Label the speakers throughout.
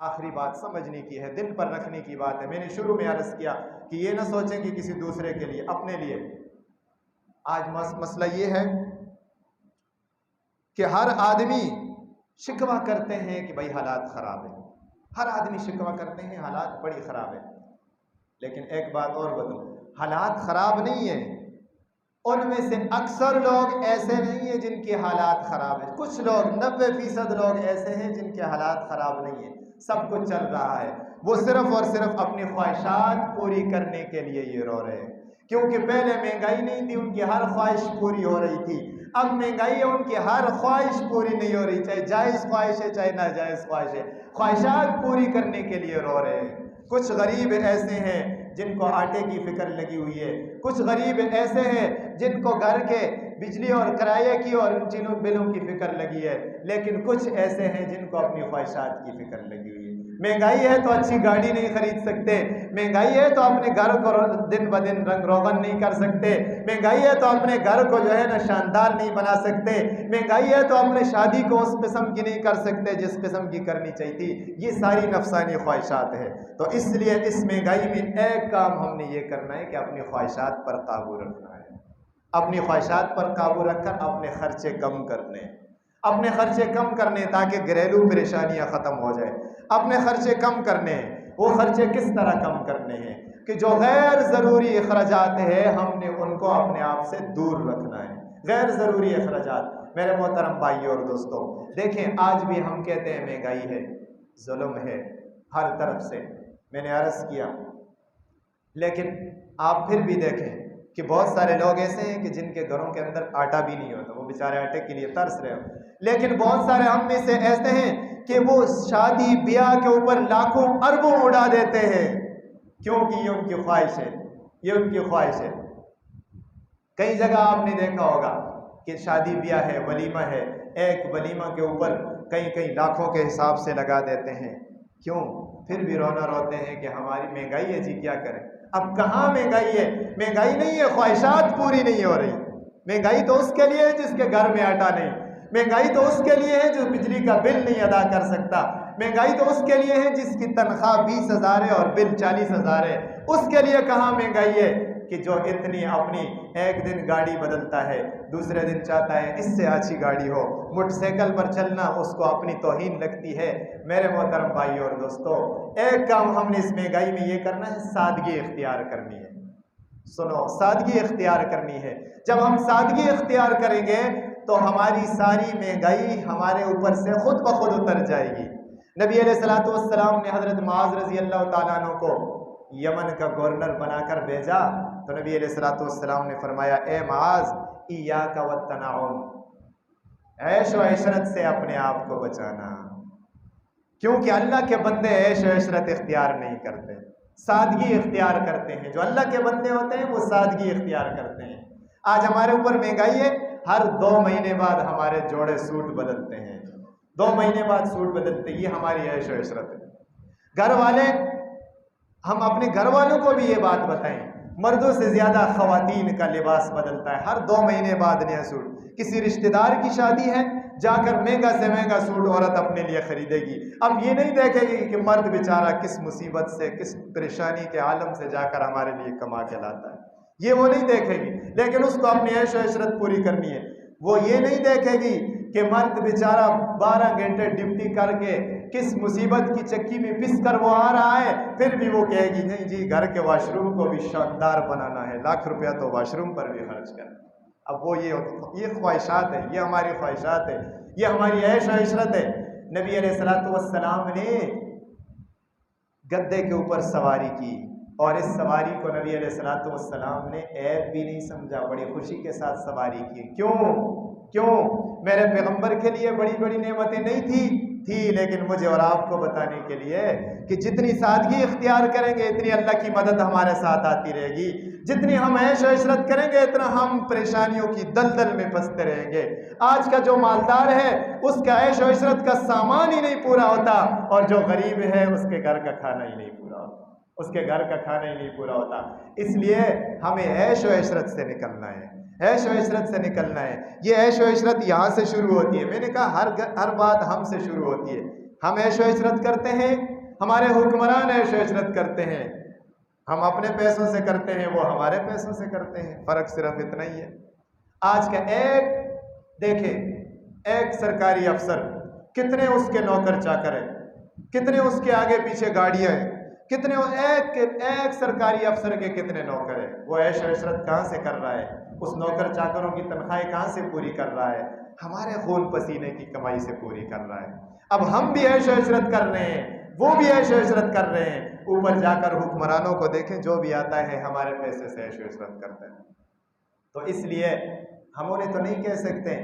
Speaker 1: आखिरी बात समझने की है, दिल पर रखने की बात है। मैंने शुरू में अर्ज किया कि ये ना सोचें कि किसी दूसरे के लिए, अपने लिए। आज मसला ये है कि हर आदमी शिकवा करते हैं कि भाई हालात ख़राब है, हर आदमी शिकवा करते हैं हालात बड़ी ख़राब है। लेकिन एक बात और बताऊं, हालात ख़राब नहीं है, उनमें से अक्सर लोग ऐसे नहीं है जिनके हालात ख़राब है। कुछ लोग 90% लोग ऐसे हैं जिनके हालात ख़राब नहीं है, सब कुछ चल रहा है, वो सिर्फ और सिर्फ अपनी ख्वाहिशात पूरी करने के लिए ये रो रहे हैं। क्योंकि पहले महंगाई नहीं थी, उनकी हर ख्वाहिश पूरी हो रही थी। अब महंगाई है, उनकी हर ख्वाहिश पूरी नहीं हो रही, चाहे जायज़ ख्वाहिश है चाहे नाजायज़ ख्वाहिश है, ख्वाहिशात पूरी करने के लिए रो रहे हैं। कुछ गरीब ऐसे हैं जिनको आटे की फिक्र लगी हुई है, कुछ गरीब ऐसे हैं जिनको घर के बिजली और किराए की और चीनों बिलों की फिक्र लगी है, लेकिन कुछ ऐसे हैं जिनको अपनी ख्वाहिशात की फिक्र लगी हुई है। महंगाई है तो अच्छी गाड़ी नहीं खरीद सकते, महंगाई है तो अपने घर को दिन ब दिन रंग रोगन नहीं कर सकते, महंगाई है तो अपने घर को जो है ना शानदार नहीं बना सकते, महंगाई है तो अपने शादी को उस किस्म की नहीं कर सकते जिस किस्म की करनी चाहिए थी। ये सारी नफसानी ख्वाहिशात है। तो इसलिए इस महंगाई में एक काम हमने ये करना है कि अपनी ख्वाहिशात पर काबू रखना है, अपनी ख्वाहिशात पर काबू रखकर अपने खर्चे कम करने, अपने खर्चे कम करने ताकि घरेलू परेशानियां ख़त्म हो जाए। अपने खर्चे कम करने, वो खर्चे किस तरह कम करने हैं कि जो गैर ज़रूरी अखराजात है हमने उनको अपने आप से दूर रखना है। गैर ज़रूरी अखराजात, मेरे मोहतरम भाइयों और दोस्तों, देखें आज भी हम कहते हैं महंगाई है, जुल्म है हर तरफ से, मैंने अर्ज़ किया, लेकिन आप फिर भी देखें कि बहुत सारे लोग ऐसे हैं कि जिनके घरों के अंदर आटा भी नहीं होता, वो बेचारे आटे के लिए तरस रहे हो। लेकिन बहुत सारे हम में से ऐसे हैं कि वो शादी ब्याह के ऊपर लाखों अरबों उड़ा देते हैं, क्योंकि ये उनकी ख्वाहिश है, ये उनकी ख्वाहिश है। कई जगह आपने देखा होगा कि शादी ब्याह है, वलीमा है, एक वलीमा के ऊपर कई कई लाखों के हिसाब से लगा देते हैं। क्यों? फिर भी रोना रोते हैं कि हमारी महंगाई है जी, क्या करें। अब कहाँ महंगाई है? महंगाई नहीं है, ख्वाहिशात पूरी नहीं हो रही। महंगाई तो उसके लिए है जिसके घर में आटा नहीं, महंगाई तो उसके लिए है जो बिजली का बिल नहीं अदा कर सकता, महंगाई तो उसके लिए है जिसकी तनख्वाह 20,000 है और बिल 40,000 है। उसके लिए कहाँ महंगाई है कि जो इतनी अपनी एक दिन गाड़ी बदलता है, दूसरे दिन चाहता है इससे अच्छी गाड़ी हो, मोटरसाइकिल पर चलना उसको अपनी तौहीन लगती है। मेरे मोहतरम भाइयों और दोस्तों, एक काम हमने इस महंगाई में ये करना है, सादगी इख्तियार करनी है। सुनो, सादगी इख्तियार करनी है। जब हम सादगी इख्तियार करेंगे तो हमारी सारी महंगाई हमारे ऊपर से खुद ब खुद उतर जाएगी। नबी अलैहिस्सलातु वस्सलाम ने हज़रत मुआज़ रज़ी अल्लाह तआला अन्हु को यमन का गवर्नर बनाकर भेजा, तो नबी अलैहिस्सलातु वस्सलाम ने फरमाया, ए मुआज़, इय्याका वत्तनाउन, ऐश व इशरत से अपने आप को बचाना, क्योंकि अल्लाह के बंदे ऐश व इशरत इख्तियार नहीं करते, सादगी इख्तियार करते हैं। जो अल्लाह के बंदे होते हैं वो सादगी इख्तियार करते हैं। आज हमारे ऊपर महंगाई है, हर 2 महीने बाद हमारे जोड़े सूट बदलते हैं, 2 महीने बाद सूट बदलते, ये हमारी ऐश व इशरत है। घर वाले, हम अपने घर वालों को भी ये बात बताएं, मर्दों से ज़्यादा ख़वातीन का लिबास बदलता है, हर 2 महीने बाद नया सूट। किसी रिश्तेदार की शादी है, जाकर महंगा से महंगा सूट औरत अपने लिए खरीदेगी। अब ये नहीं देखेगी कि मर्द बेचारा किस मुसीबत से, किस परेशानी के आलम से जाकर हमारे लिए कमा के लाता है, ये वो नहीं देखेगी, लेकिन उसको अपनी ऐश व इशरत पूरी करनी है। वो ये नहीं देखेगी कि मर्द बेचारा 12 घंटे ड्यूटी करके किस मुसीबत की चक्की में पिस कर वो आ रहा है, फिर भी वो कहेगी नहीं जी घर के वाशरूम को भी शानदार बनाना है, लाख रुपया तो वाशरूम पर भी खर्च कर। अब वो ये ख्वाहिशात है, ये हमारी ख्वाहिशात है, ये हमारी ऐश व इशरत है। नबी अलैहिस्सलातु वस्सलाम ने गद्दे के ऊपर सवारी की और इस सवारी को नबी अलैहिस्सलातु वस्सलाम ने ऐब भी नहीं समझा, बड़ी खुशी के साथ सवारी की। क्यों? मेरे पैगंबर के लिए बड़ी बड़ी नेमतें नहीं थी, लेकिन मुझे और आपको बताने के लिए कि जितनी सादगी इख्तियार करेंगे इतनी अल्लाह की मदद हमारे साथ आती रहेगी, जितनी हम ऐश व इशरत करेंगे इतना हम परेशानियों की दलदल में फंसते रहेंगे। आज का जो मालदार है उसका ऐश व इशरत का सामान ही नहीं पूरा होता, और जो गरीब है उसके घर का खाना ही नहीं पूरा होता, उसके घर का खाना ही नहीं पूरा होता। इसलिए हमें ऐश व इशरत से निकलना है, ऐश व इशरत से निकलना है। ये ऐश व इशरत यहाँ से शुरू होती है। मैंने कहा हर बात हमसे शुरू होती है। हम ऐश व इशरत करते हैं हमारे हुक्मरान ऐश इशरत करते हैं, हम अपने पैसों से करते हैं, वो हमारे पैसों से करते हैं। फ़र्क सिर्फ इतना ही है। आज का एक सरकारी अफसर, कितने उसके नौकर चाकर हैं, कितने उसके आगे पीछे गाड़ियां हैं, कितने एक सरकारी अफसर के कितने नौकर हैं। वो ऐश इशरत कहाँ से कर रहा है? उस नौकर चाकरों की तनख्वाहें कहाँ से पूरी कर रहा है? हमारे खून पसीने की कमाई से पूरी कर रहा है। अब हम भी ऐश इशरत कर रहे हैं, वो भी ऐश इशरत कर रहे हैं। ऊपर जाकर हुक्मरानों को देखें, जो भी आता है हमारे पैसे से ऐश इशरत करते हैं। तो इसलिए हम उन्हें तो नहीं कह सकते,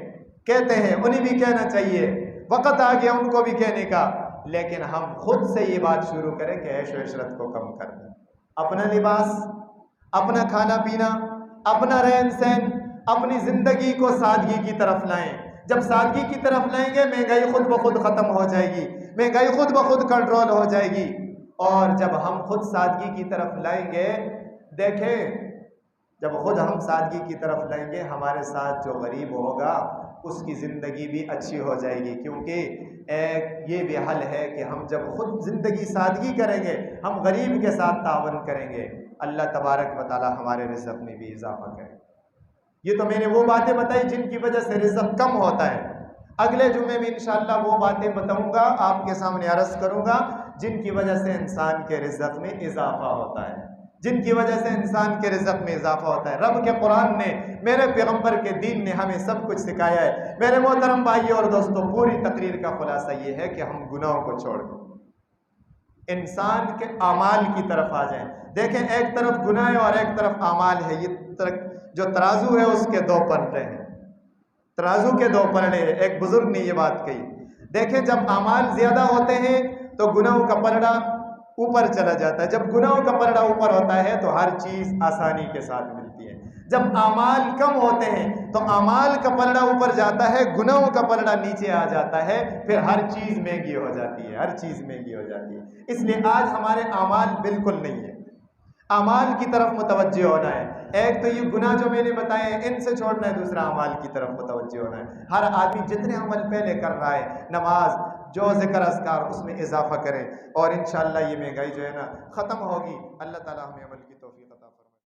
Speaker 1: कहते हैं उन्हें भी कहना चाहिए, वक़्त आ गया उनको भी कहने का। लेकिन हम खुद से ये बात शुरू करें कि ऐश इशरत को कम कर दें। अपना लिबास, अपना खाना पीना, अपना रहन सहन, अपनी ज़िंदगी को सादगी की तरफ लाएं। जब सादगी की तरफ लाएंगे, महंगाई खुद ब खुद ख़त्म हो जाएगी, महंगाई खुद ब खुद कंट्रोल हो जाएगी। और जब हम खुद सादगी की तरफ लाएंगे, देखें, जब खुद हम सादगी की तरफ लाएंगे, हमारे साथ जो गरीब होगा उसकी ज़िंदगी भी अच्छी हो जाएगी। क्योंकि एक ये भी हल है कि हम जब खुद ज़िंदगी सादगी करेंगे, हम गरीब के साथ तावन करेंगे, अल्लाह तबारक व तआला हमारे रिज़्क़ में भी इजाफ़ा करे। ये तो मैंने वो बातें बताई जिनकी वजह से रिज़्क़ कम होता है। अगले जुम्मे में इंशाअल्लाह वो बातें बताऊँगा, आपके सामने अर्ज़ करूँगा, जिनकी वजह से इंसान के रिज़्क़ में इजाफ़ा होता है, जिनकी वजह से इंसान के रिज़्क़ में इजाफ़ा होता है। रब के कुरान ने, मेरे पैगम्बर के दीन ने हमें सब कुछ सिखाया है। मेरे मोहतरम भाइयों और दोस्तों, पूरी तकरीर का खुलासा ये है कि हम गुनाहों को छोड़ दें, इंसान के आमाल की तरफ आ जाएं। देखें, एक तरफ गुनाह है और एक तरफ आमाल है। ये जो तराजू है उसके दो पलड़े हैं, तराजू के दो पलड़े हैं। एक बुजुर्ग ने ये बात कही। देखें, जब आमाल ज़्यादा होते हैं तो गुनाहों का पलड़ा ऊपर चला जाता है। जब गुनाहों का पलड़ा ऊपर होता है तो हर चीज़ आसानी के साथ मिलती है। जब आमाल कम होते हैं तो आमाल का पलड़ा ऊपर जाता है, गुनाहों का पलड़ा नीचे आ जाता है, फिर हर चीज़ महंगी हो जाती है, हर चीज़ महंगी हो जाती है। इसलिए आज हमारे आमाल बिल्कुल नहीं है, आमाल की तरफ मुतवज्जे होना है। एक तो ये गुनाह जो मैंने बताए हैं इनसे छोड़ना है, दूसरा अमाल की तरफ मुतवज्जे होना है। हर आदमी जितने अमल पहले कर रहा है, नमाज, जो ज़िक्र अस्कार, उसमें इजाफा करें और इंशाअल्लाह ये महंगाई जो है ना ख़त्म होगी। अल्लाह ताला हमें अमल की